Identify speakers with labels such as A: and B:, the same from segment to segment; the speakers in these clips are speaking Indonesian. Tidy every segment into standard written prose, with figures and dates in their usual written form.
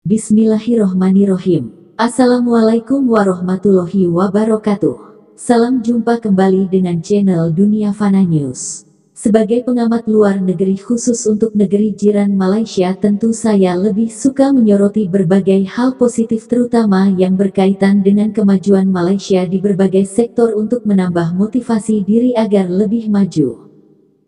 A: Bismillahirrohmanirrohim. Assalamualaikum warahmatullahi wabarakatuh. Salam jumpa kembali dengan channel Dunia Fana News. Sebagai pengamat luar negeri khusus untuk negeri jiran Malaysia, tentu saya lebih suka menyoroti berbagai hal positif terutama yang berkaitan dengan kemajuan Malaysia di berbagai sektor untuk menambah motivasi diri agar lebih maju.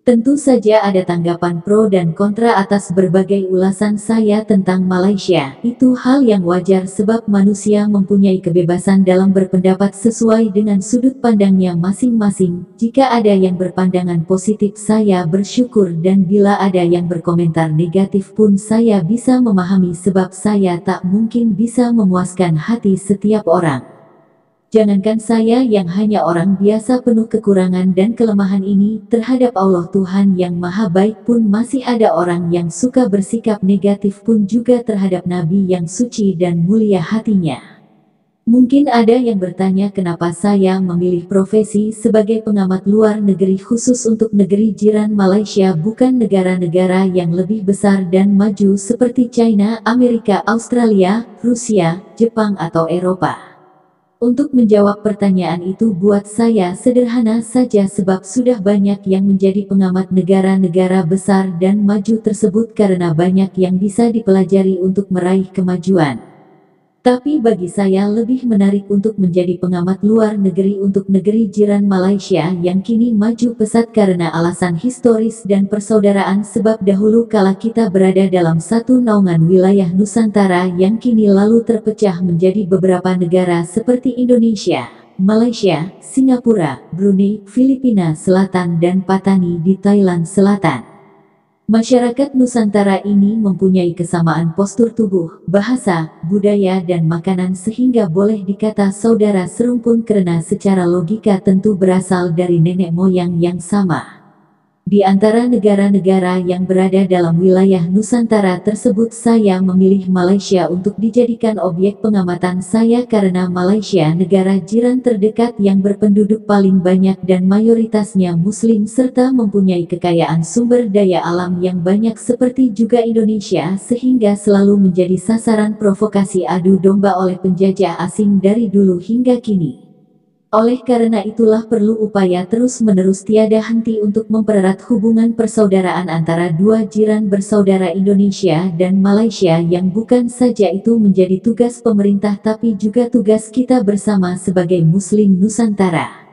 A: Tentu saja ada tanggapan pro dan kontra atas berbagai ulasan saya tentang Malaysia. Itu hal yang wajar sebab manusia mempunyai kebebasan dalam berpendapat sesuai dengan sudut pandangnya masing-masing. Jika ada yang berpandangan positif saya bersyukur, dan bila ada yang berkomentar negatif pun saya bisa memahami sebab saya tak mungkin bisa memuaskan hati setiap orang. Jangankan saya yang hanya orang biasa penuh kekurangan dan kelemahan ini, terhadap Allah Tuhan yang Maha Baik pun masih ada orang yang suka bersikap negatif pun juga terhadap Nabi yang suci dan mulia hatinya. Mungkin ada yang bertanya kenapa saya memilih profesi sebagai pengamat luar negeri khusus untuk negeri jiran Malaysia bukan negara-negara yang lebih besar dan maju seperti China, Amerika, Australia, Rusia, Jepang atau Eropa. Untuk menjawab pertanyaan itu buat saya sederhana saja sebab sudah banyak yang menjadi pengamat negara-negara besar dan maju tersebut karena banyak yang bisa dipelajari untuk meraih kemajuan. Tapi bagi saya lebih menarik untuk menjadi pengamat luar negeri untuk negeri jiran Malaysia yang kini maju pesat karena alasan historis dan persaudaraan sebab dahulu kala kita berada dalam satu naungan wilayah Nusantara yang kini lalu terpecah menjadi beberapa negara seperti Indonesia, Malaysia, Singapura, Brunei, Filipina Selatan dan Patani di Thailand Selatan. Masyarakat Nusantara ini mempunyai kesamaan postur tubuh, bahasa, budaya dan makanan sehingga boleh dikata saudara serumpun karena secara logika tentu berasal dari nenek moyang yang sama. Di antara negara-negara yang berada dalam wilayah Nusantara tersebut saya memilih Malaysia untuk dijadikan objek pengamatan saya karena Malaysia negara jiran terdekat yang berpenduduk paling banyak dan mayoritasnya muslim serta mempunyai kekayaan sumber daya alam yang banyak seperti juga Indonesia sehingga selalu menjadi sasaran provokasi adu domba oleh penjajah asing dari dulu hingga kini. Oleh karena itulah perlu upaya terus-menerus tiada henti untuk mempererat hubungan persaudaraan antara dua jiran bersaudara Indonesia dan Malaysia yang bukan saja itu menjadi tugas pemerintah tapi juga tugas kita bersama sebagai Muslim Nusantara.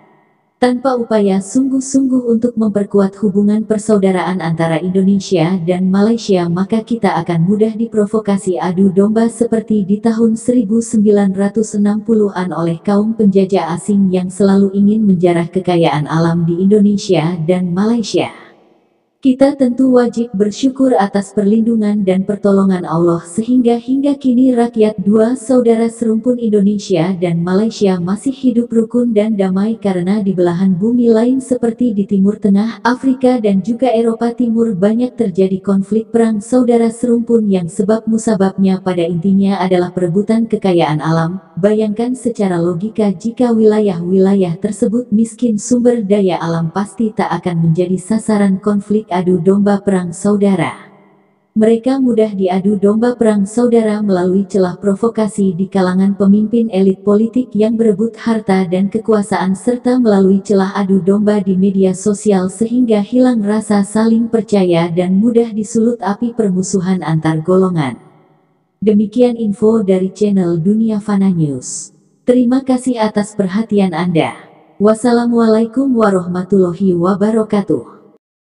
A: Tanpa upaya sungguh-sungguh untuk memperkuat hubungan persaudaraan antara Indonesia dan Malaysia maka kita akan mudah diprovokasi adu domba seperti di tahun 1960-an oleh kaum penjajah asing yang selalu ingin menjarah kekayaan alam di Indonesia dan Malaysia. Kita tentu wajib bersyukur atas perlindungan dan pertolongan Allah sehingga hingga kini rakyat dua saudara serumpun Indonesia dan Malaysia masih hidup rukun dan damai karena di belahan bumi lain seperti di Timur Tengah, Afrika dan juga Eropa Timur banyak terjadi konflik perang saudara serumpun yang sebab musababnya pada intinya adalah perebutan kekayaan alam. Bayangkan secara logika jika wilayah-wilayah tersebut miskin sumber daya alam pasti tak akan menjadi sasaran konflik adu domba perang saudara. Mereka mudah diadu domba perang saudara melalui celah provokasi di kalangan pemimpin elit politik yang berebut harta dan kekuasaan serta melalui celah adu domba di media sosial sehingga hilang rasa saling percaya dan mudah disulut api permusuhan antar golongan. Demikian info dari channel Dunia Fana News. Terima kasih atas perhatian Anda. Wassalamualaikum warahmatullahi wabarakatuh.